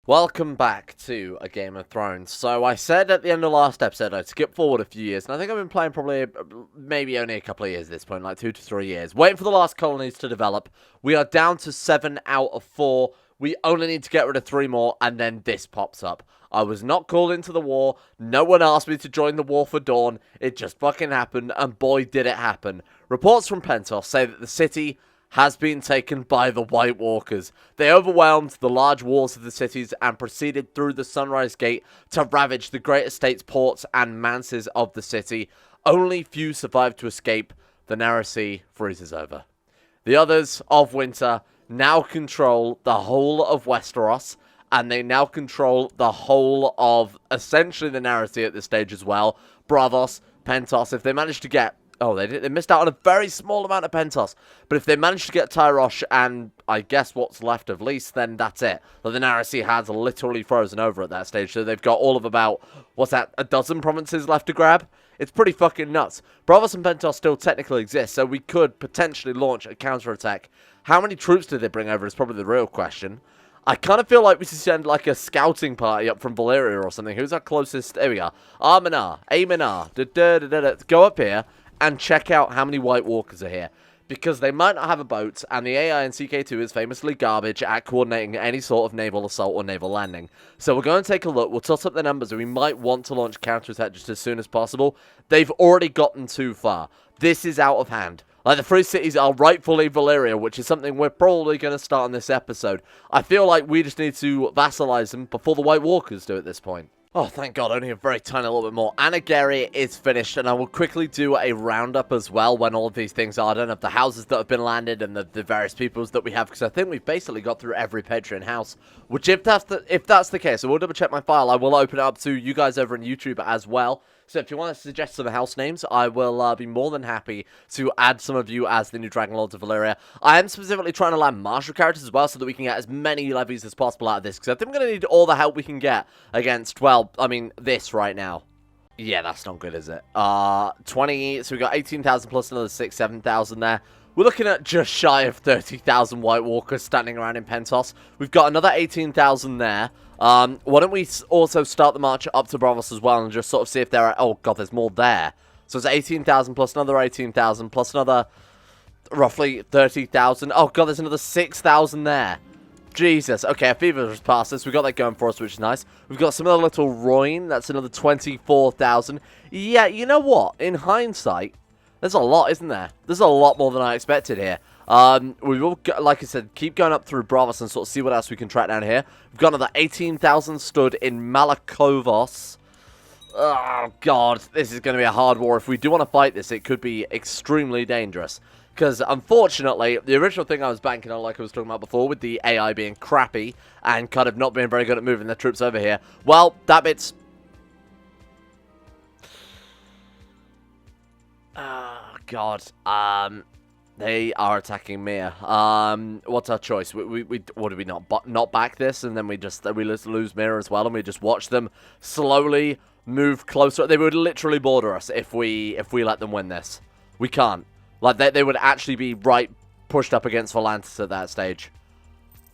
Welcome back to A Game of Thrones. So I said at the end of the last episode I'd skip forward a few years, and I think I've been playing probably maybe only a couple of years at this point, like 2 to 3 years. Waiting for the last colonies to develop. We are down to 7 out of 4. We only need to get rid of 3 more, and then this pops up. I was not called into the war. No one asked me to join the war for Dawn. It just fucking happened, and boy did it happen. Reports from Pentos say that the city has been taken by the White Walkers. They overwhelmed the large walls of the cities and proceeded through the Sunrise Gate to ravage the great estates, ports, and manses of the city. Only few survived to escape. The narrow sea freezes over. The others of Winter now control the whole of Westeros, and they now control the whole of essentially the narrow sea at this stage as well. Braavos, Pentos, if they manage to get... Oh, they missed out on a very small amount of Pentos. But if they manage to get Tyrosh and I guess what's left of Lys, then that's it. But the Narrow Sea has literally frozen over at that stage. So they've got all of about, what's that, a dozen provinces left to grab? It's pretty fucking nuts. Braavos and Pentos still technically exist, so we could potentially launch a counterattack. How many troops did they bring over is probably the real question. I kind of feel like we should send like a scouting party up from Valyria or something. Who's our closest? There we go. Amenar. Go up here and check out how many White Walkers are here. Because they might not have a boat, and the AI in CK2 is famously garbage at coordinating any sort of naval assault or naval landing. So we're going to take a look, we'll tot up the numbers, and we might want to launch counterattack just as soon as possible. They've already gotten too far. This is out of hand. Like, the free cities are rightfully Valyria, which is something we're probably going to start in this episode. I feel like we just need to vassalize them before the White Walkers do at this point. Oh, thank God, only a very tiny little bit more. Anagari is finished, and I will quickly do a roundup as well when all of these things are done, of the houses that have been landed and the various peoples that we have, because I think we've basically got through every Patreon house, which if that's the case, I will double check my file. I will open it up to you guys over on YouTube as well. So if you want to suggest some house names, I will be more than happy to add some of you as the new Dragon Lords of Valyria. I am specifically trying to land martial characters as well so that we can get as many levies as possible out of this, because I think we're going to need all the help we can get against, well, I mean, this right now. Yeah, that's not good, is it? 20, so we got 18,000 plus another 6,000, 7,000 there. We're looking at just shy of 30,000 White Walkers standing around in Pentos. We've got another 18,000 there. Why don't we also start the march up to Braavos as well and just sort of see if there are... Oh, God, there's more there. So it's 18,000 plus another 18,000 plus another roughly 30,000. Oh, God, there's another 6,000 there. Jesus. Okay, a fever has passed us. We've got that going for us, which is nice. We've got some other little Royne. That's another 24,000. Yeah, you know what? In hindsight, there's a lot, isn't there? There's a lot more than I expected here. We will, like I said, keep going up through Braavos and sort of see what else we can track down here. We've got another 18,000 stood in Malakovos. Oh, God, this is going to be a hard war. If we do want to fight this, it could be extremely dangerous. Because, unfortunately, the original thing I was banking on, like I was talking about before, with the AI being crappy and kind of not being very good at moving their troops over here, well, that bit's... Oh, God. They are attacking Mir. What's our choice? What do we not back this, and then we lose Mir as well, and we just watch them slowly move closer. They would literally border us if we let them win this. We can't. Like they would actually be right pushed up against Volantis at that stage.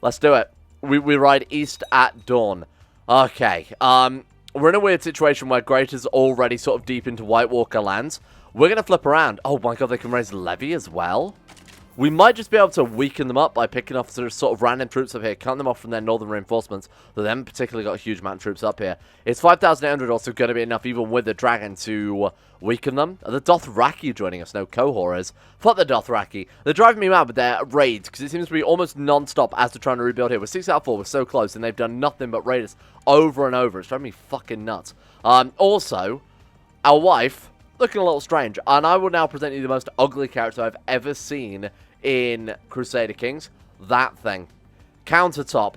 Let's do it. We ride east at dawn. Okay. We're in a weird situation where Greater's already sort of deep into White Walker lands. We're going to flip around. Oh my God, they can raise levy as well. We might just be able to weaken them up by picking off sort of random troops up here, cutting them off from their northern reinforcements. But they haven't particularly got a huge amount of troops up here. Is 5,800 also going to be enough, even with the dragon, to weaken them? Are the Dothraki joining us? No, Qohor is. Fuck the Dothraki. They're driving me mad with their raids, because it seems to be almost non-stop as they're trying to rebuild here. We're 6 out of 4, we're so close, and they've done nothing but raid us over and over. It's driving me fucking nuts. Also, our wife... looking a little strange, and I will now present you the most ugly character I've ever seen in Crusader Kings. That thing. Countertop.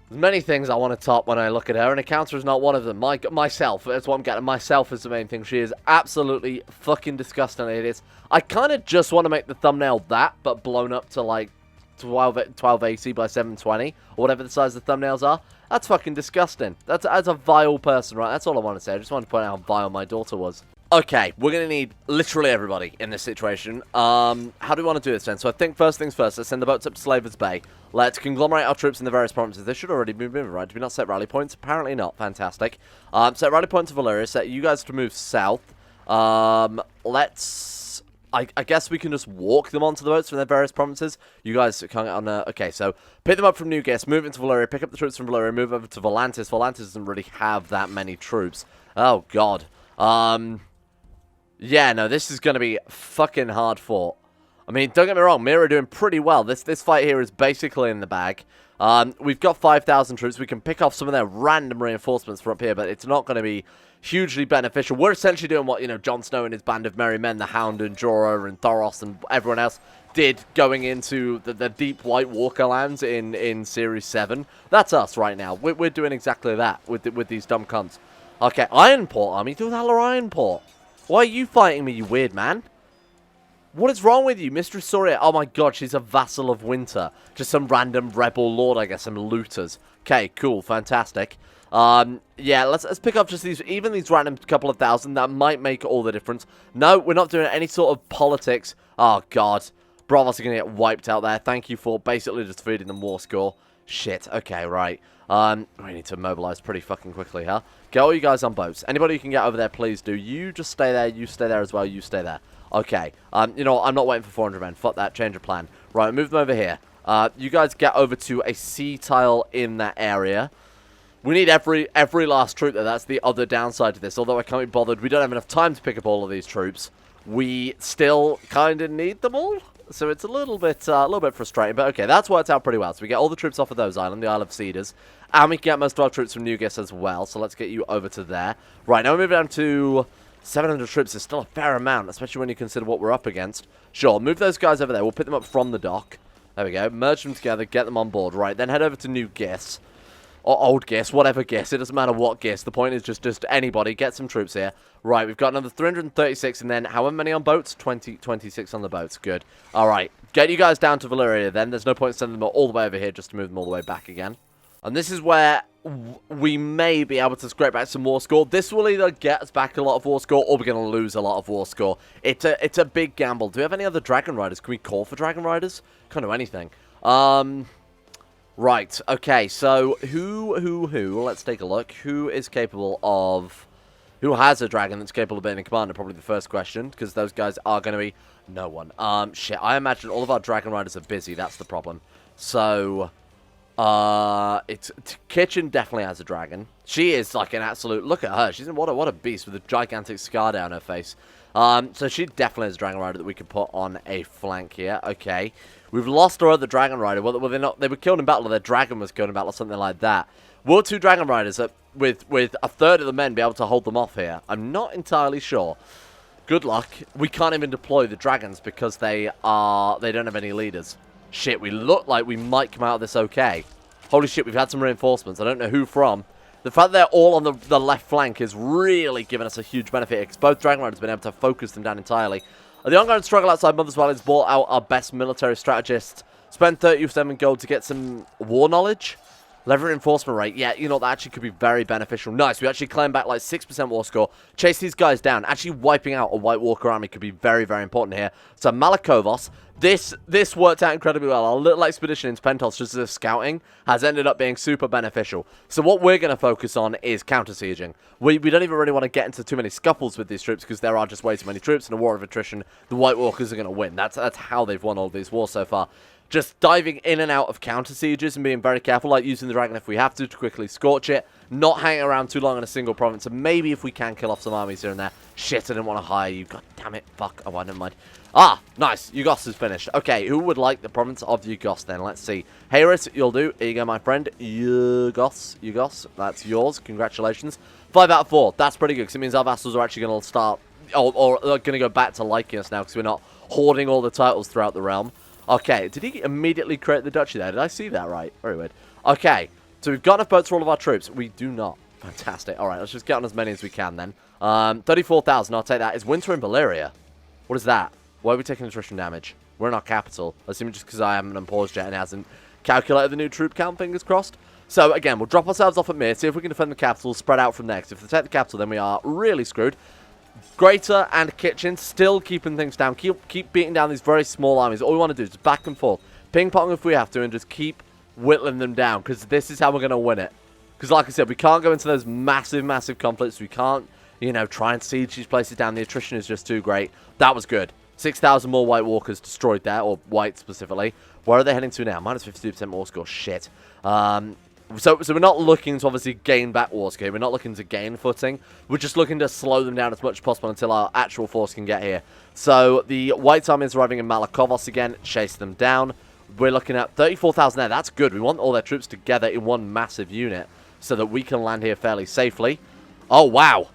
There's many things I want to top when I look at her, and a counter is not one of them. Myself, that's what I'm getting. Myself is the main thing. She is absolutely fucking disgusting. It is. I kind of just want to make the thumbnail that, but blown up to like 12 AC by 720, or whatever the size of the thumbnails are. That's fucking disgusting. That's a vile person, right? That's all I want to say. I just wanted to point out how vile my daughter was. Okay, we're going to need literally everybody in this situation. How do we want to do this then? So I think first things first, let's send the boats up to Slavers Bay. Let's conglomerate our troops in the various provinces. They should already be moving, right? Did we not set rally points? Apparently not. Fantastic. Set rally points to Valyria. Set you guys to move south. Let's... I guess we can just walk them onto the boats from their various provinces. You guys can't get on... okay, so pick them up from Newgate, move into Valyria, pick up the troops from Valyria, move over to Volantis. Volantis doesn't really have that many troops. Oh, God. Yeah, no, this is going to be fucking hard fought. I mean, don't get me wrong, Mira are doing pretty well. This fight here is basically in the bag. We've got 5,000 troops. We can pick off some of their random reinforcements from up here, but it's not going to be hugely beneficial. We're essentially doing what, you know, Jon Snow and his band of merry men, the Hound and Jorah and Thoros and everyone else did going into the deep White Walker lands in Series 7. That's us right now. We're doing exactly that with these dumb cunts. Okay, Ironport army. Do the hell are Ironport? Why are you fighting me, you weird man? What is wrong with you, Mistress Soria? Oh my god, she's a vassal of winter. Just some random rebel lord, I guess, some looters. Okay, cool, fantastic. Yeah, let's pick up just even these random couple of thousand. That might make all the difference. No, we're not doing any sort of politics. Oh god. Bravos are going to get wiped out there. Thank you for basically just feeding them war score. Shit, okay, right. We need to mobilize pretty fucking quickly, huh? Get all you guys on boats. Anybody who can get over there, please do. You just stay there. You stay there as well. You stay there. Okay. You know what? I'm not waiting for 400 men. Fuck that. Change of plan. Right, move them over here. You guys get over to a sea tile in that area. We need every last troop there. That's the other downside to this. Although I can't be bothered. We don't have enough time to pick up all of these troops. We still kind of need them all. So it's a little bit frustrating, but okay, that's worked out pretty well. So we get all the troops off of those islands, the Isle of Cedars, and we can get most of our troops from Newgate as well. So let's get you over to there. Right, now we move down to 700 troops. It's still a fair amount, especially when you consider what we're up against. Sure, move those guys over there. We'll pick them up from the dock. There we go. Merge them together, get them on board. Right, then head over to New Gis. Or Old Gis, whatever Gis. It doesn't matter what Gis. The point is just anybody. Get some troops here. Right, we've got another 336, and then however many on boats? 26 on the boats. Good. All right. Get you guys down to Valyria then. There's no point sending them all the way over here just to move them all the way back again. And this is where we may be able to scrape back some war score. This will either get us back a lot of war score, or we're going to lose a lot of war score. It's a big gamble. Do we have any other Dragon Riders? Can we call for Dragon Riders? Can't do anything. Right, okay, so who, let's take a look. Who is capable of, who has a dragon that's capable of being a commander? Probably the first question, because those guys are going to be no one. Shit, I imagine all of our Dragon Riders are busy, that's the problem. So, Kitchen definitely has a dragon. She is like an absolute, look at her, she's what a beast with a gigantic scar down her face. So she definitely has a Dragon Rider that we could put on a flank here. Okay. We've lost our other Dragon Rider. Well, they're not, they were killed in battle, or their dragon was killed in battle, or something like that. Will 2 Dragon Riders with a third of the men be able to hold them off here? I'm not entirely sure. Good luck. We can't even deploy the dragons because they don't have any leaders. Shit, we look like we might come out of this okay. Holy shit, we've had some reinforcements. I don't know who from. The fact they're all on the left flank is really giving us a huge benefit, because both Dragon Riders have been able to focus them down entirely. The ongoing struggle outside Mother's Valley has brought out our best military strategists. Spend 37 gold to get some war knowledge. Lever reinforcement rate. Yeah, you know, that actually could be very beneficial. Nice. We actually claim back like 6% war score. Chase these guys down. Actually wiping out a White Walker army could be very, very important here. So Malakovos. This worked out incredibly well. Our little expedition into Pentos, just as scouting, has ended up being super beneficial. So what we're going to focus on is counter-sieging. We don't even really want to get into too many scuffles with these troops, because there are just way too many troops. In a war of attrition, the White Walkers are going to win. That's how they've won all these wars so far. Just diving in and out of counter-sieges and being very careful, like using the dragon if we have to quickly scorch it. Not hanging around too long in a single province. And maybe if we can kill off some armies here and there. Shit, I didn't want to hire you. God damn it. Fuck. Oh, I don't mind. Ah, nice. Yugos is finished. Okay, who would like the province of Yugos then? Let's see. Hayris, you'll do. Here you go, my friend. Yugos. That's yours. Congratulations. 5 out of 4. That's pretty good, because it means our vassals are actually going to start, or going to go back to liking us now, because we're not hoarding all the titles throughout the realm. Okay, did he immediately create the duchy there? Did I see that right? Very weird. Okay, so we've got enough boats for all of our troops. We do not. Fantastic. All right, let's just get on as many as we can then. 34,000, I'll take that. Is winter in Valyria? What is that? Why are we taking attrition damage? We're in our capital. Assuming just because I haven't unpaused yet and hasn't calculated the new troop count, fingers crossed. So, again, we'll drop ourselves off at Mir, see if we can defend the capital, spread out from there. 'Cause if they take the capital, then we are really screwed. Greater and Kitchen still keeping things down. Keep beating down these very small armies. All we want to do is back and forth. Ping-pong if we have to, and just keep whittling them down, because this is how we're going to win it. Because like I said, we can't go into those massive, massive conflicts. We can't, you know, try and siege these places down. The attrition is just too great. That was good. 6,000 more White Walkers destroyed there, or White specifically. Where are they heading to now? Minus 52% war score. Shit. So we're not looking to obviously gain back war score. We're not looking to gain footing. We're just looking to slow them down as much as possible until our actual force can get here. So the White army is arriving in Malakovos again. Chase them down. We're looking at 34,000 there. That's good. We want all their troops together in one massive unit so that we can land here fairly safely. Oh, wow.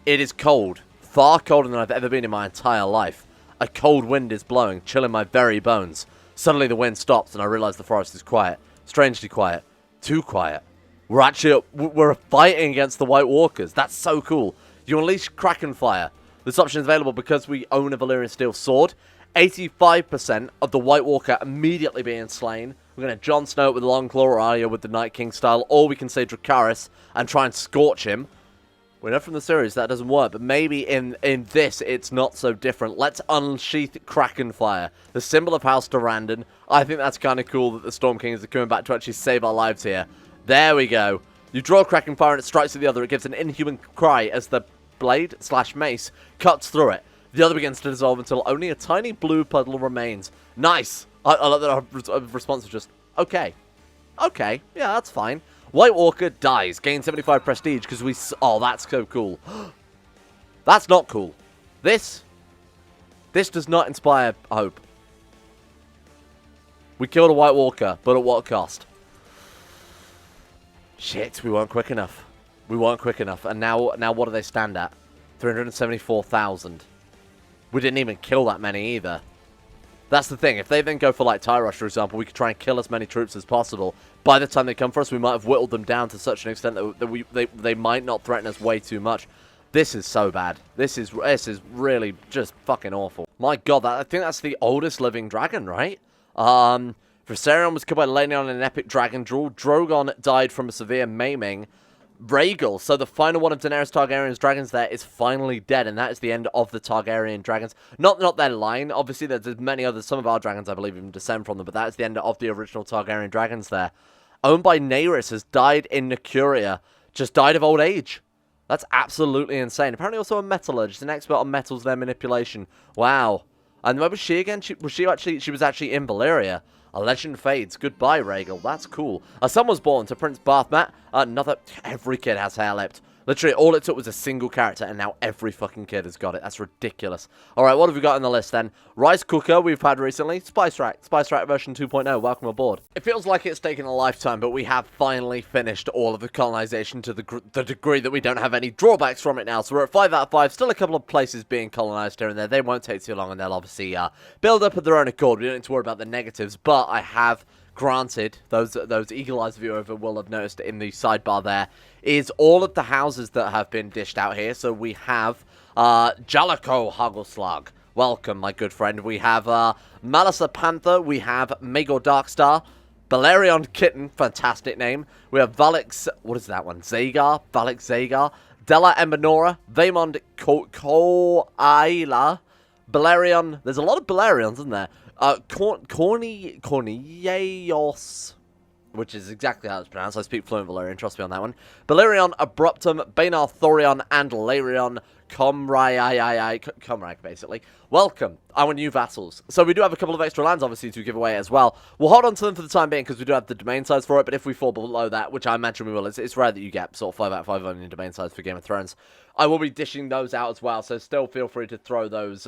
It is cold. Far colder than I've ever been in my entire life. A cold wind is blowing, chilling my very bones. Suddenly the wind stops and I realize the forest is quiet. Strangely quiet. Too quiet. We're fighting against the White Walkers. That's so cool. You unleash Kraken Fire. This option is available because we own a Valyrian Steel Sword. 85% of the White Walker immediately being slain. We're going to Jon Snow it with Longclaw or Arya with the Night King style. Or we can say Dracarys and try and scorch him. We know from the series that doesn't work, but maybe in this it's not so different. Let's unsheath Kraken Fire, the symbol of House Durrandon. I think that's kind of cool that the Storm Kings are coming back to actually save our lives here. There we go. You draw Kraken Fire and it strikes at the other. It gives an inhuman cry as the blade / mace cuts through it. The other begins to dissolve until only a tiny blue puddle remains. Nice! I love that our response is just, okay. Okay, yeah, that's fine. White Walker dies, gains 75 prestige because we... Oh, that's so cool. That's not cool. This does not inspire hope. We killed a White Walker, but at what cost? Shit, we weren't quick enough. We weren't quick enough. And now what do they stand at? 374,000. We didn't even kill that many either. That's the thing. If they then go for, like, TIE Rush, for example, we could try and kill as many troops as possible. By the time they come for us, we might have whittled them down to such an extent that they might not threaten us way too much. This is so bad. This is really just fucking awful. My god, I think that's the oldest living dragon, right? Viserion was killed by Laenion in an epic dragon duel. Drogon died from a severe maiming. Rhaegal, so the final one of Daenerys Targaryen's dragons there is finally dead, and that is the end of the Targaryen dragons. Not their line, obviously, there's many others, some of our dragons, I believe, even descend from them, but that is the end of the original Targaryen dragons there. Owned by Naerys, has died in Nicuria, just died of old age. That's absolutely insane. Apparently also a metallurgist, an expert on metals, their manipulation. Wow. And where was she again? She was actually in Valyria. A legend fades. Goodbye, Rhaegal. That's cool. A son was born to Prince Bathmat. Every kid has hair lipped. Literally, all it took was a single character, and now every fucking kid has got it. That's ridiculous. Alright, what have we got on the list then? Rice Cooker we've had recently. Spice Rack version 2.0. Welcome aboard. It feels like it's taken a lifetime, but we have finally finished all of the colonization to the degree that we don't have any drawbacks from it now. So we're at 5 out of 5. Still a couple of places being colonized here and there. They won't take too long, and they'll obviously build up at their own accord. We don't need to worry about the negatives, but I have... Granted, those eagle-eyes of you over will have noticed in the sidebar there, is all of the houses that have been dished out here. So we have Jalico Hagelslag. Welcome, my good friend. We have Malisa Panther. We have Magor Darkstar. Balerion Kitten. Fantastic name. We have Valix... What is that one? Zagar. Valix Zagar. Della Embanora. Vaemond Koaila. Balerion. There's a lot of Balerions, isn't there? Cornelios, which is exactly how it's pronounced. I speak fluent Valyrian, trust me on that one. Balerion, Abruptum, Baenar Thorion, and Larion Comrag, basically. Welcome, our new vassals. So we do have a couple of extra lands, obviously, to give away as well. We'll hold on to them for the time being, because we do have the domain size for it, but if we fall below that, which I imagine we will, it's rare that you get sort of 5 out of 5 on your domain size for Game of Thrones. I will be dishing those out as well, so still feel free to throw those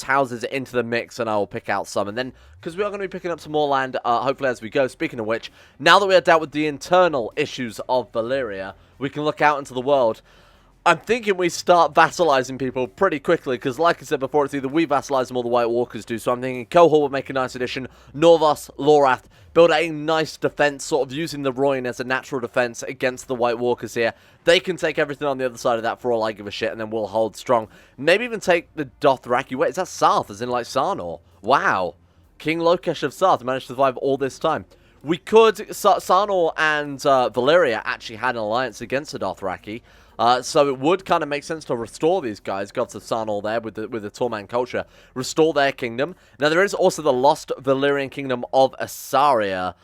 houses into the mix, and I will pick out some. And then, because we are going to be picking up some more land, hopefully as we go. Speaking of which, now that we are dealt with the internal issues of Valyria, we can look out into the world. I'm thinking we start vassalizing people pretty quickly, because like I said before, it's either we vassalize them or the White Walkers do. So I'm thinking Cohort would make a nice addition. Norvos, Lorath, build a nice defense, sort of using the Royne as a natural defense against the White Walkers here. They can take everything on the other side of that for all I give a shit, and then we'll hold strong. Maybe even take the Dothraki. Wait, is that Sarth, as in like Sarnor? Wow. King Lokesh of Sarth managed to survive all this time. We could... Sarnor and Valyria actually had an alliance against the Dothraki. So it would kind of make sense to restore these guys, Gods of Sun all there with the Torman culture, restore their kingdom. Now there is also the lost Valyrian kingdom of Asaria,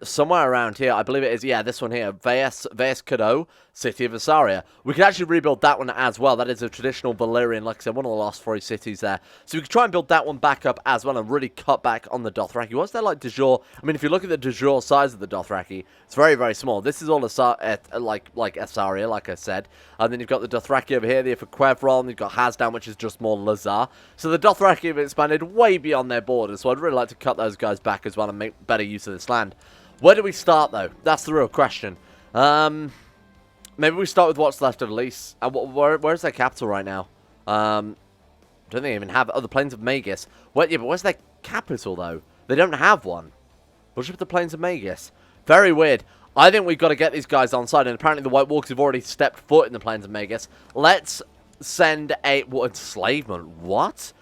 somewhere around here. I believe it is, yeah, this one here, Valyrian, City of Asaria. We could actually rebuild that one as well. That is a traditional Valyrian, like I said, one of the last 3 cities there. So we could try and build that one back up as well and really cut back on the Dothraki. What's that like de jure? I mean, if you look at the de jure size of the Dothraki, it's very, very small. This is all like Asaria, like I said. And then you've got the Dothraki over here, the Quevron, you've got Hasdan, which is just more Lazar. So the Dothraki have expanded way beyond their borders, so I'd really like to cut those guys back as well and make better use of this land. Where do we start, though? That's the real question. Maybe we start with what's left of Lys. Where's their capital right now? Don't they even have... Oh, the Plains of Magus. Well, yeah, but where's their capital, though? They don't have one. What's with the Plains of Magus? Very weird. I think we've got to get these guys on side, and apparently the White Walkers have already stepped foot in the Plains of Magus. Let's send a... What? Enslavement? What?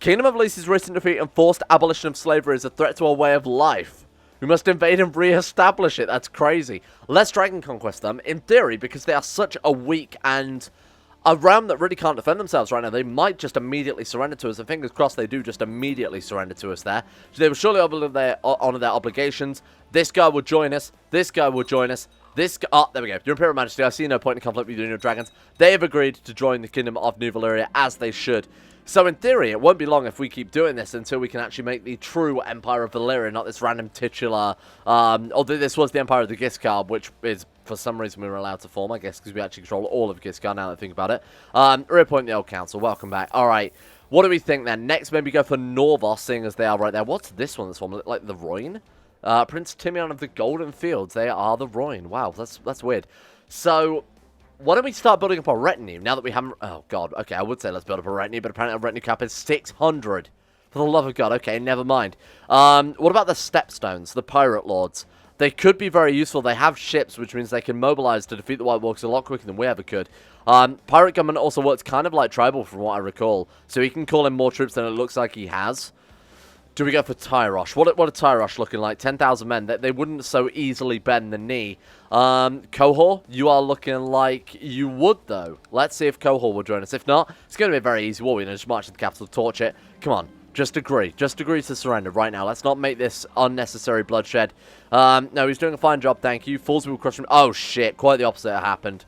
Kingdom of Lys's recent defeat and forced abolition of slavery is a threat to our way of life. We must invade and re-establish it. That's crazy. Let's Dragon Conquest them, in theory, because they are such a weak and a realm that really can't defend themselves right now. They might just immediately surrender to us, and fingers crossed they do just immediately surrender to us there. So they will surely honor their obligations. This guy will join us. This guy will join us. This guy... Oh, there we go. Your Imperial Majesty, I see no point in conflict between your dragons. They have agreed to join the Kingdom of New Valyria, as they should. So in theory, it won't be long if we keep doing this until we can actually make the true Empire of Valyria, not this random titular... although this was the Empire of the Giscard, which is, for some reason, we were allowed to form, I guess, because we actually control all of Giscard now that I think about it. Reappoint the Old Council. Welcome back. Alright, what do we think then? Next, maybe go for Norvos, seeing as they are right there. What's this one that's formed? Like the Royne? Prince Timion of the Golden Fields. They are the Royne. Wow, that's weird. So... why don't we start building up our retinue now that we haven't... Oh, God. Okay, I would say let's build up a retinue, but apparently our retinue cap is 600. For the love of God. Okay, never mind. What about the Stepstones, the Pirate Lords? They could be very useful. They have ships, which means they can mobilize to defeat the White Walkers a lot quicker than we ever could. Pirate Gunman also works kind of like Tribal, from what I recall. So he can call in more troops than it looks like he has. Do we go for Tyrosh? What are Tyrosh looking like? 10,000 men. They wouldn't so easily bend the knee. Cohor, you are looking like you would, though. Let's see if Cohor will join us. If not, it's going to be a very easy war. We're going to just march to the capital, torch it. Come on. Just agree. Just agree to surrender right now. Let's not make this unnecessary bloodshed. No, he's doing a fine job, thank you. Fools will crush him. Oh, shit. Quite the opposite happened.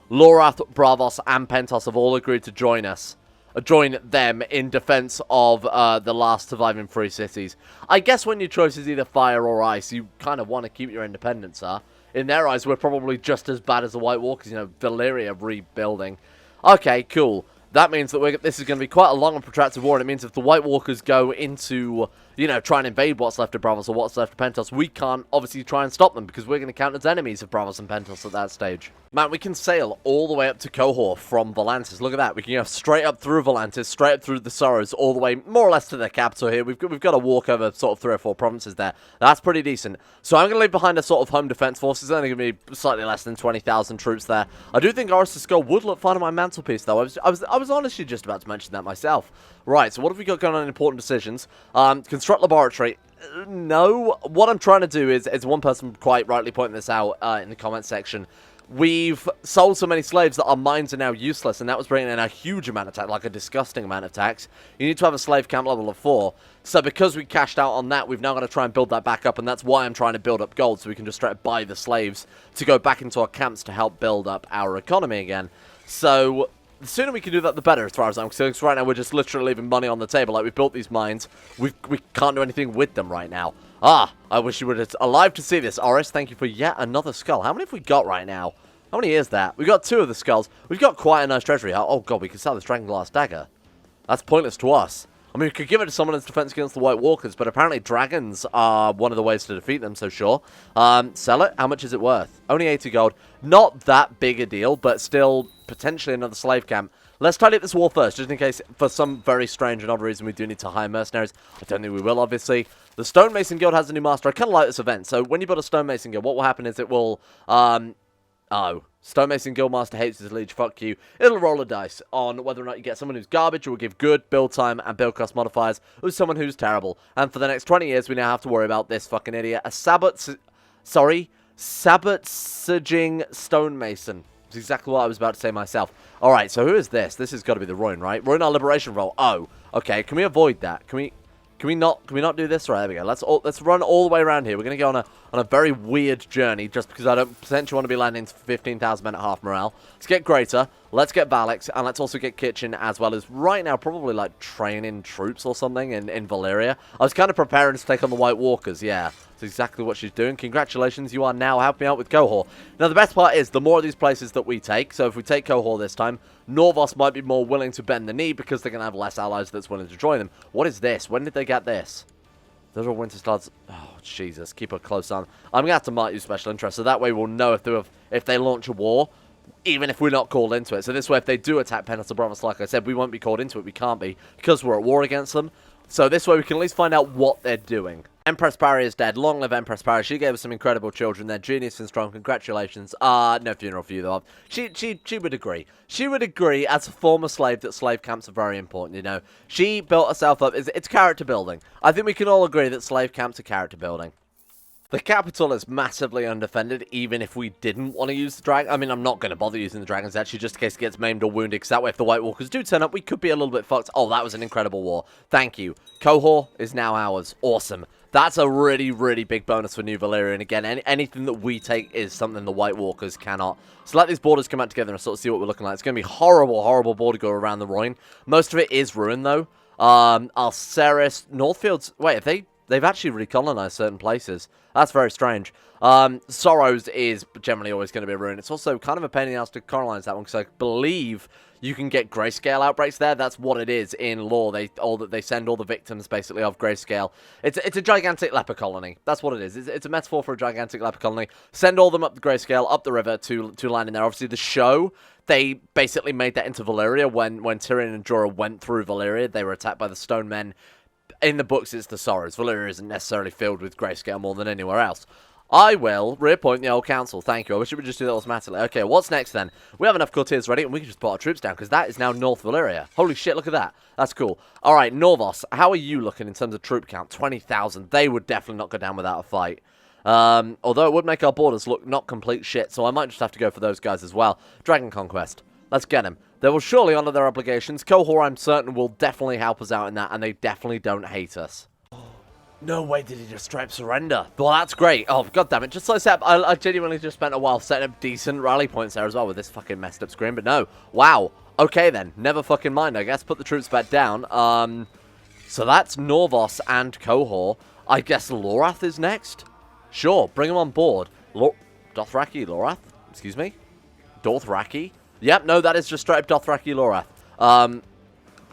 Lorath, Bravos, and Pentos have all agreed to join us. Join them in defense of the last surviving 3 cities. I guess when your choice is either fire or ice, you kind of want to keep your independence, huh? In their eyes, we're probably just as bad as the White Walkers, you know, Valyria rebuilding. Okay, cool. That means that this is going to be quite a long and protracted war, and it means if the White Walkers go into, you know, try and invade what's left of Bravos or what's left of Pentos, we can't obviously try and stop them, because we're going to count as enemies of Bravos and Pentos at that stage. Man, we can sail all the way up to Cohor from Volantis. Look at that. We can go straight up through Volantis, straight up through the Sorrows, all the way more or less to the capital here. We've got to walk over sort of 3 or 4 provinces there. That's pretty decent. So I'm going to leave behind a sort of home defense force. There's only going to be slightly less than 20,000 troops there. I do think Oris's skull would look fine on my mantelpiece, though. I was honestly just about to mention that myself. Right, so what have we got going on in important decisions? Construct laboratory. No. What I'm trying to do is one person quite rightly pointing this out in the comment section. We've sold so many slaves that our mines are now useless, and that was bringing in a huge amount of tax, like a disgusting amount of tax. You need to have a slave camp level of 4. So because we cashed out on that, we've now got to try and build that back up, and that's why I'm trying to build up gold, so we can just try to buy the slaves to go back into our camps to help build up our economy again. So the sooner we can do that, the better, as far as I'm concerned, because right now we're just literally leaving money on the table. Like, we've built these mines, we can't do anything with them right now. Ah, I wish you were alive to see this. Oris, thank you for yet another skull. How many have we got right now? How many is that? We've got 2 of the skulls. We've got quite a nice treasury. Oh, God, we can sell this Dragonglass dagger. That's pointless to us. I mean, we could give it to someone as defense against the White Walkers, but apparently dragons are one of the ways to defeat them, so sure. Sell it. How much is it worth? Only 80 gold. Not that big a deal, but still potentially another slave camp. Let's tidy up this war first, just in case for some very strange and odd reason we do need to hire mercenaries. I don't think we will, obviously. The Stonemason Guild has a new master. I kind of like this event. So when you build a Stonemason Guild, what will happen is it will... Oh, Stonemason Guildmaster hates his liege, fuck you. It'll roll a dice on whether or not you get someone who's garbage, or will give good build time and build cost modifiers, or someone who's terrible. And for the next 20 years, we now have to worry about this fucking idiot. A sabotaging stonemason. It's exactly what I was about to say myself. Alright, so who is this? This has got to be the Ruin, right? Ruin our liberation role. Oh, okay. Can we avoid that? Can we not do this? Right, there we go. Let's run all the way around here. We're going to go on a very weird journey just because I don't potentially want to be landing to 15,000 men at half morale. Let's get Greater. Let's get Valix. And let's also get Kitchen as well as right now probably like training troops or something in Valyria. I was kind of preparing to take on the White Walkers. Yeah, that's exactly what she's doing. Congratulations. You are now helping out with Cohor. Now, the best part is the more of these places that we take. So if we take Cohor this time, Norvos might be more willing to bend the knee because they're going to have less allies that's willing to join them. What is this? When did they get this? Those are Winter Studs. Oh, Jesus. Keep a close on. I'm going to have to mark you special interest, so that way we'll know if they launch a war, even if we're not called into it. So this way, if they do attack Penance Brothers, like I said, we won't be called into it. We can't be, because we're at war against them. So this way, we can at least find out what they're doing. Empress Parry is dead. Long live Empress Parry. She gave us some incredible children. They're genius and strong. Congratulations. No funeral for you, though. She would agree. She would agree, as a former slave, that slave camps are very important, you know. She built herself up. It's character building. I think we can all agree that slave camps are character building. The capital is massively undefended, even if we didn't want to use the dragon. I mean, I'm not going to bother using the dragons, actually, just in case it gets maimed or wounded, because that way, if the White Walkers do turn up, we could be a little bit fucked. Oh, that was an incredible war. Thank you. Cohor is now ours. Awesome. That's a really, really big bonus for New Valyria. And again, anything that we take is something the White Walkers cannot. So let these borders come out together and sort of see what we're looking like. It's going to be horrible, horrible border go around the Royne. Most of it is ruined, though. Alceris, Northfields... Wait, they've actually recolonized certain places. That's very strange. Sorrows is generally always going to be a ruin. It's also kind of a pain in the ass to colonize that one, because I believe you can get grayscale outbreaks there. That's what it is in lore. They send all the victims, basically, of grayscale. It's a gigantic leper colony. That's what it is. It's a metaphor for a gigantic leper colony. Send all them up the grayscale, up the river to land in there. Obviously, the show, they basically made that into Valyria when Tyrion and Jorah went through Valyria. They were attacked by the Stone Men. In the books, it's the Sorrows. Valyria isn't necessarily filled with grayscale more than anywhere else. I will reappoint the old council. Thank you. I wish we would just do that automatically. Okay, what's next then? We have enough courtiers ready, and we can just put our troops down, because that is now North Valyria. Holy shit, look at that. That's cool. All right, Norvos, how are you looking in terms of troop count? 20,000. They would definitely not go down without a fight. Although it would make our borders look not complete shit, so I might just have to go for those guys as well. Dragon Conquest. Let's get them. They will surely honor their obligations. Cohor, I'm certain, will definitely help us out in that, and they definitely don't hate us. No way did he just straight up surrender. Well, that's great. Oh, goddammit. Just so I genuinely just spent a while setting up decent rally points there as well with this fucking messed up screen, but no. Wow. Okay, then. Never fucking mind, I guess. Put the troops back down. So that's Norvos and Cohor. I guess Lorath is next? Sure, bring him on board. Dothraki Lorath? Excuse me? Dothraki? Yep, no, that is just straight up Dothraki Lorath.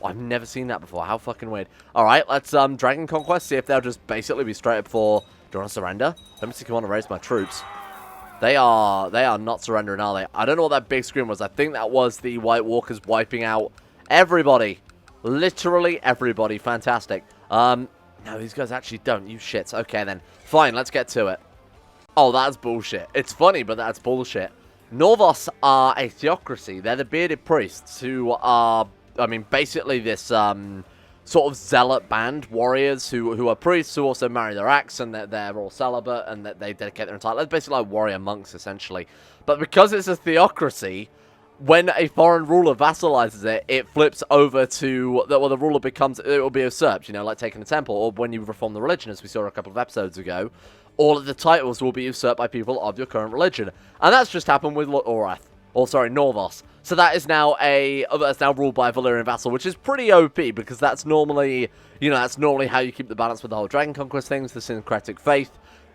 I've never seen that before. How fucking weird. Alright, let's Dragon Conquest, see if they'll just basically be straight up for... Do you want to surrender? Let me see if I want to raise my troops. They are not surrendering, are they? I don't know what that big screen was. I think that was the White Walkers wiping out everybody. Literally everybody. Fantastic. No, these guys actually don't. You shits. Okay, then. Fine, let's get to it. Oh, that's bullshit. It's funny, but that's bullshit. Norvos are a theocracy. They're the bearded priests who are... I mean, basically this sort of zealot band, warriors who are priests who also marry their axe, and they're all celibate, and that they dedicate their entire lives. Basically like warrior monks, essentially. But because it's a theocracy, when a foreign ruler vassalizes it, it flips over to... Well, the ruler becomes... It will be usurped, you know, like taking a temple, or when you reform the religion, as we saw a couple of episodes ago. All of the titles will be usurped by people of your current religion. And that's just happened with Norvos. So that is now that's now ruled by a Valyrian vassal, which is pretty OP, because that's normally, you know, that's normally how you keep the balance with the whole Dragon Conquest things, the syncretic faith.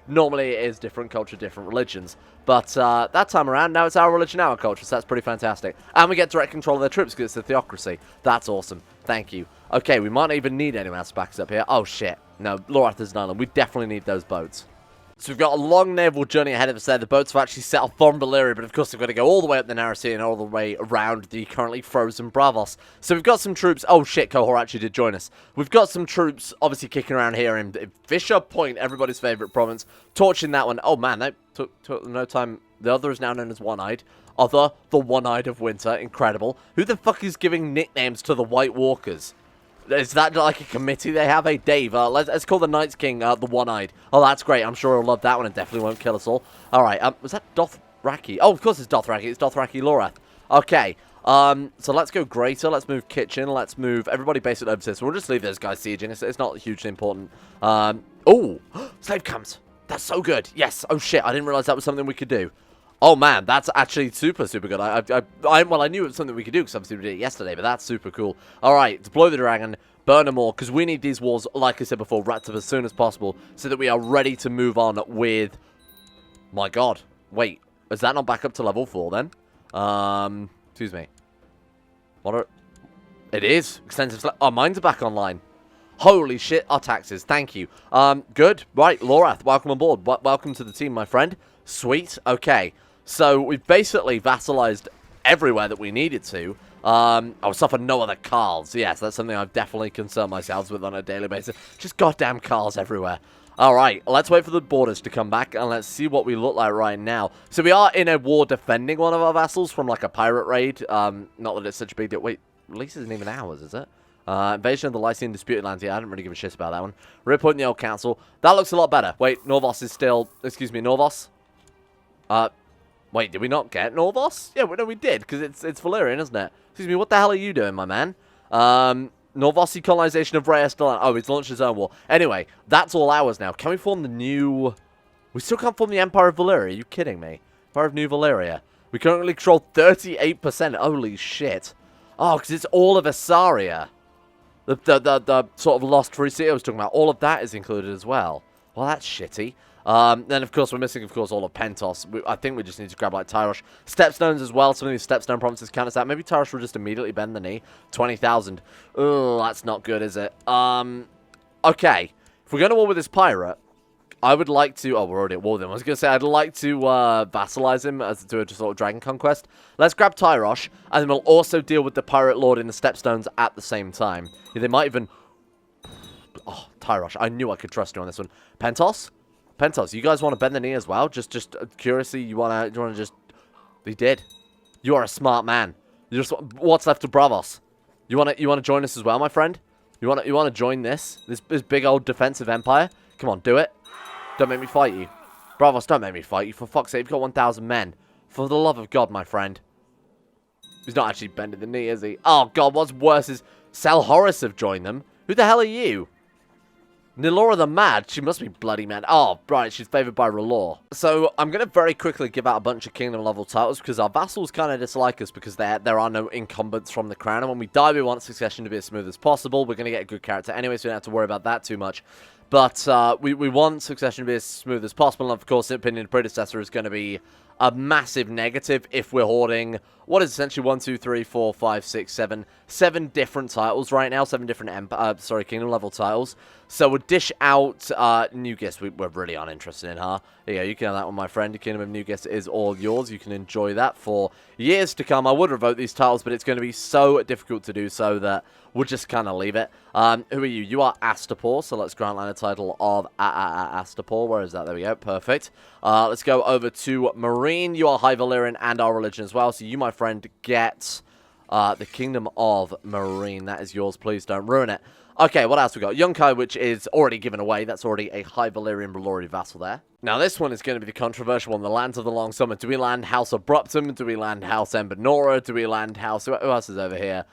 Normally it is different culture, different religions. But that time around, now it's our religion, our culture, so that's pretty fantastic. And we get direct control of their troops, because it's a theocracy. That's awesome. Thank you. Okay, we might not even need anyone else backs up here. Oh, shit. No, Lorath is an island. We definitely need those boats. So we've got a long naval journey ahead of us there. The boats have actually set off from Valyria, but of course they've got to go all the way up the narrow sea and all the way around the currently frozen Bravos. So we've got some troops. Oh shit, Cohor actually did join us. We've got some troops obviously kicking around here in Fisher Point, everybody's favourite province. Torching that one. Oh man, that took no time. The other is now known as One-Eyed. The One-Eyed of Winter. Incredible. Who the fuck is giving nicknames to the White Walkers? Is that like a committee they have? Hey, Dave, let's call the Night's King the One-Eyed. Oh, that's great. I'm sure he'll love that one and definitely won't kill us all. Alright, was that Dothraki. Oh, of course it's Dothraki. It's Dothraki Lorath. Okay. So let's go greater. Let's move kitchen. Let's move everybody basically over to this. We'll just leave those guys sieging. It's not hugely important. Oh, slave camps. That's so good. Yes. Oh shit. I didn't realize that was something we could do. Oh man, that's actually super, super good. Well, I knew it was something we could do because obviously we did it yesterday, but that's super cool. All right, deploy the dragon, burn them all, because we need these wars, like I said before, wrapped up as soon as possible so that we are ready to move on with... My god. Wait, is that not back up to level 4 then? Excuse me. What are... It is. Extensive... Oh, mine's back online. Holy shit, our taxes. Thank you. Good. Right, Lorath, welcome on board. Welcome to the team, my friend. Sweet. Okay. So, we've basically vassalized everywhere that we needed to. I was suffer no other Carls. Yes, that's something I've definitely concerned myself with on a daily basis. Just goddamn Carls everywhere. Alright, let's wait for the borders to come back, and let's see what we look like right now. So, we are in a war defending one of our vassals from, like, a pirate raid. Not that it's such a big deal. Wait, release isn't even ours, is it? Invasion of the Lycian Disputed Lands. Yeah, I didn't really give a shit about that one. Report in the Old Council. That looks a lot better. Wait, Norvos is still... Excuse me, Norvos? Wait, did we not get Norvos? Yeah, no, we did, because it's Valyrian, isn't it? Excuse me, what the hell are you doing, my man? Norvosi colonization of Rhea still... Oh, he's launched his own war. Anyway, that's all ours now. Can we form the new... We still can't form the Empire of Valyria. Are you kidding me? Empire of New Valyria. We currently control 38%. Holy shit. Oh, because it's all of Assaria. The sort of lost free city I was talking about. All of that is included as well. Well, that's shitty. Then, of course, we're missing, of course, all of Pentos. I think we just need to grab, like, Tyrosh. Stepstones as well. Some of these Stepstone provinces count as that. Maybe Tyrosh will just immediately bend the knee. 20,000. Oh, that's not good, is it? Okay. If we're going to war with this pirate, I would like to... Oh, we're already at war with him. I was going to say, I'd like to vassalize him as to a sort of dragon conquest. Let's grab Tyrosh, and then we'll also deal with the pirate lord in the Stepstones at the same time. Yeah, they might even... Oh, Tyrosh. I knew I could trust you on this one. Pentos? Pentos, you guys want to bend the knee as well? Just curiously, you wanna just... He did. You are a smart man. You just... What's left of Bravos? You wanna join us as well, my friend? You wanna join this big old defensive empire? Come on, do it. Don't make me fight you. Bravos, don't make me fight you. For fuck's sake, you've got 1,000 men. For the love of God, my friend. He's not actually bending the knee, is he? Oh, God, what's worse is Salhoris have joined them. Who the hell are you? Nilora the Mad? She must be bloody mad. Oh, right, she's favoured by R'hllor. So, I'm going to very quickly give out a bunch of kingdom level titles because our vassals kind of dislike us because there are no incumbents from the crown. And when we die, we want succession to be as smooth as possible. We're going to get a good character anyway, so we don't have to worry about that too much. But we want succession to be as smooth as possible. And, of course, in opinion, predecessor is going to be a massive negative if we're hoarding what is essentially 1, 2, 3, 4, 5, 6, 7 different titles right now, 7 different kingdom level titles. So we'll dish out Nugist. We're really uninterested in her. Yeah, you can have that one, my friend. The Kingdom of Nugist is all yours. You can enjoy that for years to come. I would revoke these titles, but it's going to be so difficult to do so that we'll just kind of leave it. Who are you? You are Astapor, so let's grant land a title of Astapor. Where is that? There we go. Perfect. Let's go over to Marine. You are High Valyrian and our religion as well, so you, my friend, get the Kingdom of Marine. That is yours. Please don't ruin it. Okay, what else we got? Yunkai, which is already given away. That's already a High Valyrian R'hllori vassal there. Now, this one is going to be the controversial one. The Lands of the Long Summer. Do we land House Abruptum? Do we land House Embenora? Do we land House... Who else is over here?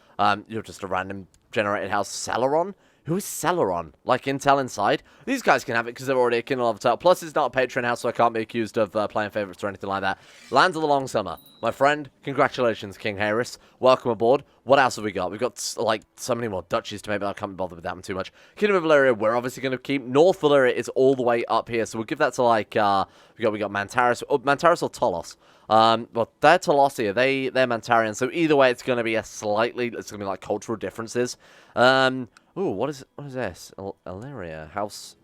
You're just a random generated House Celeron? Who is Celeron? Like Intel inside? These guys can have it because they're already a kingdom level title. Plus, it's not a patron house, so I can't be accused of playing favorites or anything like that. Lands of the Long Summer. My friend, congratulations, King Harris. Welcome aboard. What else have we got? We've got, like, so many more duchies to make, but I can't be bothered with that one too much. Kingdom of Valyria, we're obviously going to keep. North Valyria is all the way up here, so we'll give that to, like, we got Mantaris. Oh, Mantaris or Tolos? Well, they're Tolosia. They're Mantarian, so either way, it's going to be it's going to be, like, cultural differences. Ooh, what is this? Valyria. House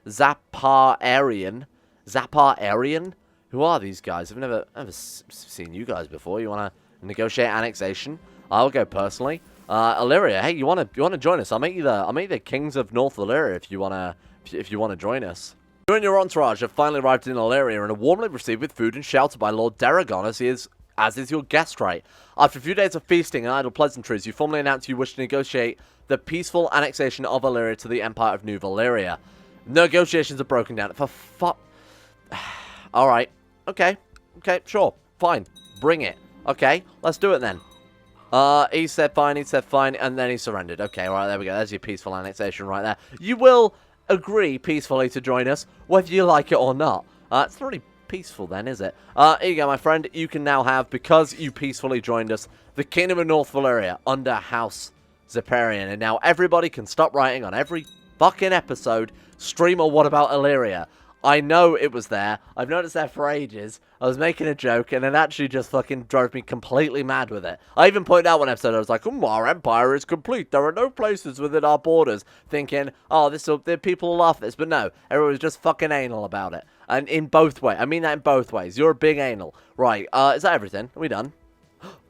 Zaparian? Who are these guys? I've never seen you guys before. You want to negotiate annexation? I'll go personally. Valyria, hey, you want to join us? I'll make you the kings of North Valyria if you want to join us. You and your entourage have finally arrived in Valyria and are warmly received with food and shelter by Lord Durrandon as is your guest right. After a few days of feasting and idle pleasantries, you formally announce you wish to negotiate the peaceful annexation of Valyria to the Empire of New Valyria. Negotiations are broken down. For fuck. Alright. Okay. Okay, sure. Fine. Bring it. Okay, let's do it then. He said fine, and then he surrendered. Okay, alright, there we go. There's your peaceful annexation right there. You will agree peacefully to join us, whether you like it or not. It's not really peaceful then, is it? Here you go, my friend. You can now have, because you peacefully joined us, the Kingdom of North Valyria under House Durrandon. And now everybody can stop writing on every fucking episode, stream or what about Valyria. I know it was there. I've noticed there for ages. I was making a joke, and it actually just fucking drove me completely mad with it. I even pointed out one episode, I was like, our empire is complete. There are no places within our borders. Thinking, the people will laugh at this. But no, everyone was just fucking anal about it. And in both ways. I mean that in both ways. You're a big anal. Right, is that everything? Are we done?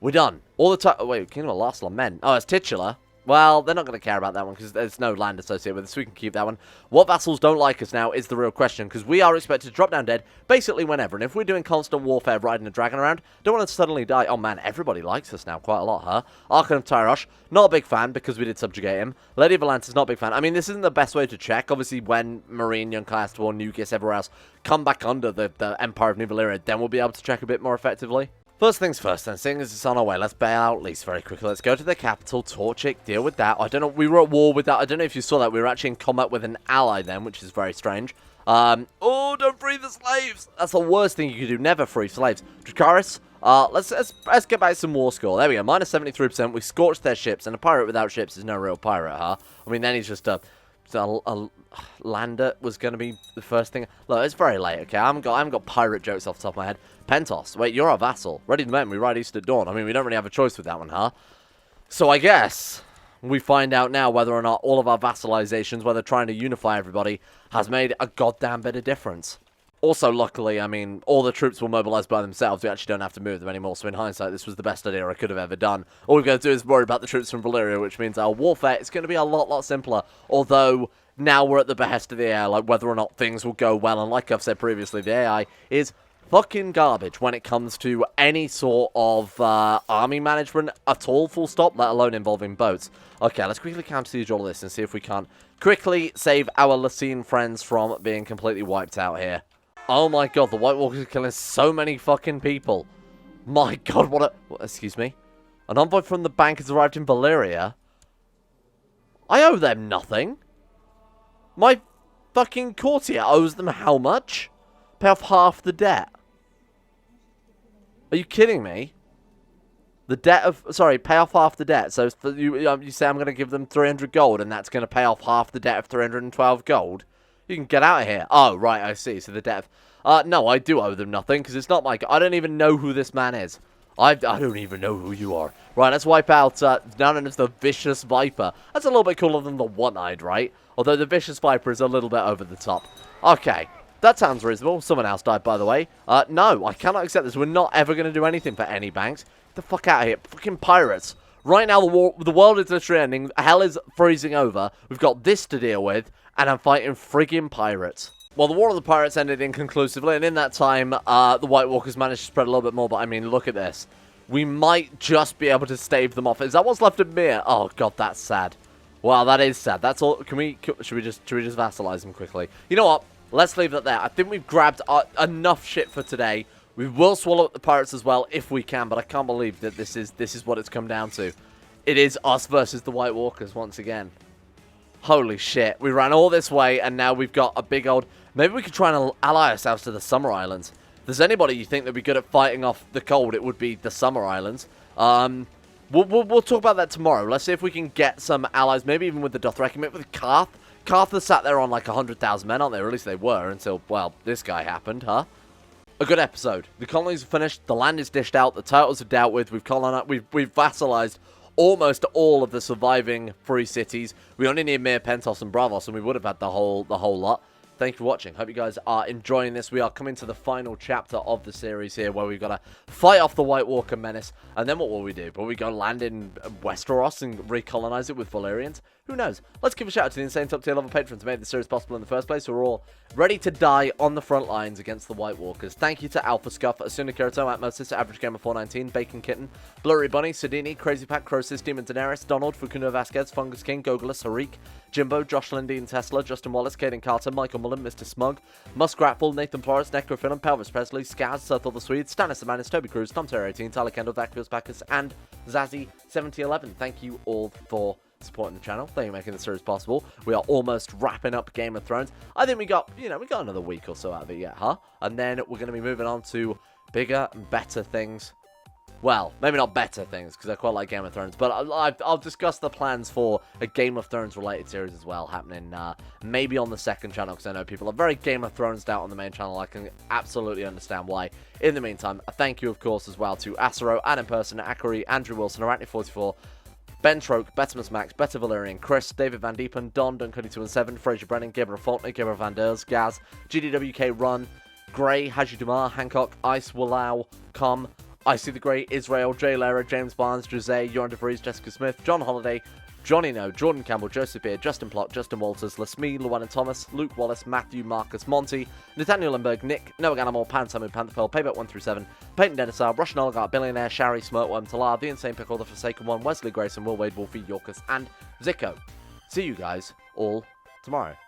We're done. All the time. Wait, Kingdom of Last Lament. Oh, it's titular. Well, they're not going to care about that one because there's no land associated with it, so we can keep that one. What vassals don't like us now is the real question, because we are expected to drop down dead basically whenever. And if we're doing constant warfare, riding a dragon around, don't want to suddenly die. Oh man, everybody likes us now quite a lot, huh? Archon of Tyrosh, not a big fan because we did subjugate him. Lady of Valance is not a big fan. I mean, this isn't the best way to check. Obviously, when Marine, Young Class War, Nugis, everywhere else come back under the Empire of New Valyria, then we'll be able to check a bit more effectively. First things first then, seeing as it's on our way, let's bail out Lease very quickly. Let's go to the capital, Torchic, deal with that. I don't know, we were at war with that. I don't know if you saw that. We were actually in combat with an ally then, which is very strange. Oh, don't free the slaves! That's the worst thing you could do, never free slaves. Dracarys, let's get back some war score. There we go, minus 73%. We scorched their ships, and a pirate without ships is no real pirate, huh? I mean, then he's just a lander was going to be the first thing. Look, it's very late, okay? I haven't got pirate jokes off the top of my head. Pentos, wait, you're our vassal. Ready to men, we ride east at dawn. I mean, we don't really have a choice with that one, huh? So I guess we find out now whether or not all of our vassalizations, whether trying to unify everybody, has made a goddamn bit of difference. Also, luckily, I mean, all the troops were mobilized by themselves. We actually don't have to move them anymore, so in hindsight, this was the best idea I could have ever done. All we've got to do is worry about the troops from Valyria, which means our warfare is going to be a lot simpler. Although, now we're at the behest of the AI, like whether or not things will go well. And like I've said previously, the AI is fucking garbage when it comes to any sort of army management at all, full stop, let alone involving boats. Okay, let's quickly counter-siege all this and see if we can't quickly save our Lacine friends from being completely wiped out here. Oh my god, the White Walkers are killing so many fucking people. My god, what excuse me? An envoy from the bank has arrived in Valyria? I owe them nothing. My fucking courtier owes them how much? Pay off half the debt. Are you kidding me? The debt of... Sorry, pay off half the debt. So you say I'm going to give them 300 gold and that's going to pay off half the debt of 312 gold? You can get out of here. Oh, right, I see. So the debt of... no, I do owe them nothing because it's not my... I don't even know who this man is. I don't even know who you are. Right, let's wipe out now known as the Vicious Viper. That's a little bit cooler than the One-Eyed, right? Although the Vicious Viper is a little bit over the top. Okay. That sounds reasonable. Someone else died, by the way. No, I cannot accept this. We're not ever going to do anything for any banks. Get the fuck out of here. Fucking pirates. Right now, the world is literally ending. Hell is freezing over. We've got this to deal with, and I'm fighting friggin' pirates. Well, the War of the Pirates ended inconclusively, and in that time, the White Walkers managed to spread a little bit more, but I mean, look at this. We might just be able to stave them off. Is that what's left of Mir? Oh, God, that's sad. Wow, that is sad. That's all. Should we just vassalize them quickly? You know what? Let's leave that there. I think we've grabbed enough shit for today. We will swallow up the pirates as well if we can, but I can't believe that this is what it's come down to. It is us versus the White Walkers once again. Holy shit. We ran all this way, and now we've got a big old... Maybe we could try and ally ourselves to the Summer Islands. If there's anybody you think that would be good at fighting off the cold, it would be the Summer Islands. We'll talk about that tomorrow. Let's see if we can get some allies, maybe even with the Dothraki, maybe with Karth. Karth has sat there on like 100,000 men, aren't they? Or at least they were until, well, this guy happened, huh? A good episode. The colonies are finished. The land is dished out. The turtles are dealt with. We've vassalized almost all of the surviving free cities. We only need Mir, Pentos, and Bravos, and we would have had the whole lot. Thank you for watching. Hope you guys are enjoying this. We are coming to the final chapter of the series here, where we've got to fight off the White Walker menace. And then what will we do? Will we go land in Westeros and recolonize it with Valyrians? Who knows? Let's give a shout out to the insane top tier level patrons who made this series possible in the first place, who are all ready to die on the front lines against the White Walkers. Thank you to Alpha Scuff, Asuna Kirito, Atmosis, Average Gamer 419, Bacon Kitten, Blurry Bunny, Sidini, Crazy Pack, Crosis, Demon Daenerys, Donald, Fukuno Vasquez, Fungus King, Gogolus, Harik, Jimbo, Josh Lindeen, Tesla, Justin Wallace, Caden Carter, Michael Mullen, Mr. Smug, Muskratful, Nathan Flores, Necrophilim, Pelvis Presley, Skaz, Sethel the Swede, Stannis the Manus, Toby Cruz, Tom Terry 18, Tyler Kendall, Dakfios Bacchus, and Zazzy 7011. Thank you all for supporting the channel. Thank you for making the series possible. We are almost wrapping up Game of Thrones. I think we got another week or so out of it yet, huh? And then we're going to be moving on to bigger and better things. Well, maybe not better things, because I quite like Game of Thrones, but I'll discuss the plans for a Game of Thrones related series as well, happening maybe on the second channel, because I know people are very Game of Thrones out on the main channel. I can absolutely understand why. In the meantime, a thank you, of course, as well to Asero, Adam Person, Akari, Andrew Wilson, Arachne44, Ben Troke, Betimus Max, Better Valyrian, Chris, David Van Diepen, Don, Duncuddy217, Fraser Brennan, Gabriel Faulkner, Gabriel Van Ders, Gaz, GDWK Run, Gray, Haji Dumar, Hancock, Ice, Wallow, Com, I See the Great, Israel, Jay Lara, James Barnes, Jose, Joran DeVries, Jessica Smith, John Holiday, Johnny No, Jordan Campbell, Joseph Beard, Justin Plott, Justin Walters, Lesmee, Llewellyn Thomas, Luke Wallace, Matthew, Marcus, Monty, Nathaniel Lindbergh, Nick, Noah Animal, Pan Samu, Pantherfell, Payback 1 through 7, Peyton Denisar, Russian Oligarch, Billionaire, Shari, Smirtworm, Talar, The Insane Pickle, The Forsaken One, Wesley Grayson, Will Wade, Wolfie, Yorkus, and Zico. See you guys all tomorrow.